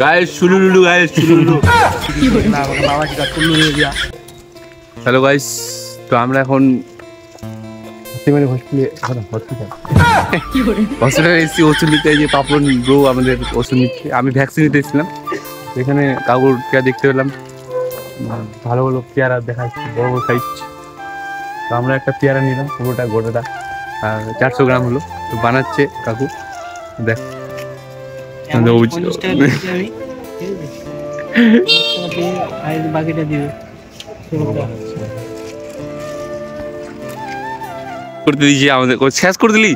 Guys सुलुलुलु guys सुलुलुलु বাবাজি কা টুল্লু হয়ে গিয়া। হ্যালো গাইস, তো আমরা এখন হসপিটালে এসেছি ওষুধ নিতে। এই যে পাপন ব্রো আমাদের ওষুধ নিচ্ছে, আমি ভ্যাকসিন নিতে এসেছিলাম। এখানে কাকুর পেয়ারা দেখতে পেলাম, ভালো ভালো পেয়ারা দেখা যাচ্ছে, বড় বড় সাইজ। তো আমরা একটা পেয়ারা নিলাম, পুরোটা গোটাটা, আর 400 গ্রাম হলো। তো বানাচ্ছে কাকু, দেখ করতে দিয়েছি আমাদের, শেষ করে দিলি।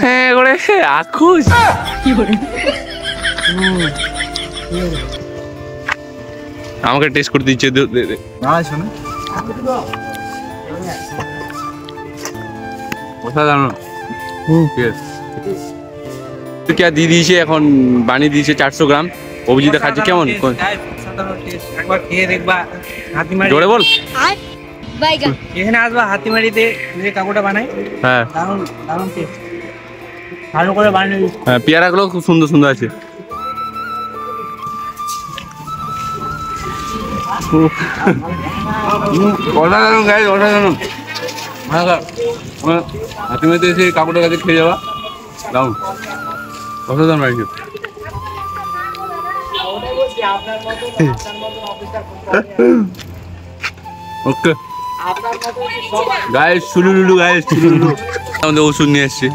হ্যাঁ করে আখুশ আমাকে টেস্ট করতে দিচ্ছে। क्या দিয়ে দিয়েছে, এখন বানিয়ে দিয়েছে 400 গ্রাম। অভিজিৎ খাচ্ছে কেমন, একবার খেয়ে দেখবা। হাতিমারি জোরে বল। এখানে আসবা, হাতিমারিতে যে কাকুটা বানায়, হ্যাঁ দারুণ দারুণ টেস্ট, ভালো করে বানিয়ে। হ্যাঁ পেয়ারাগুলো খুব সুন্দর সুন্দর আছে। অসাধারণ গাইস, অসাধারণ। হাতিমারিতে এসে কাকুটার কাছে খেয়ে যাওয়া দারুণ, অসাধারণ লাগছে। ওকে গাইস সুলুলুলু গাইস সুলুলুলু আমাদের ওষুধ নিয়ে এসছি।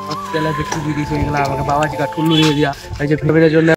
হসপিটালে দেখতে দিয়ে দিয়েছে এগুলো আমাকে, বাবাজি কা টুল্লু হয়ে গিয়া। এই যে ফেভারের জন্য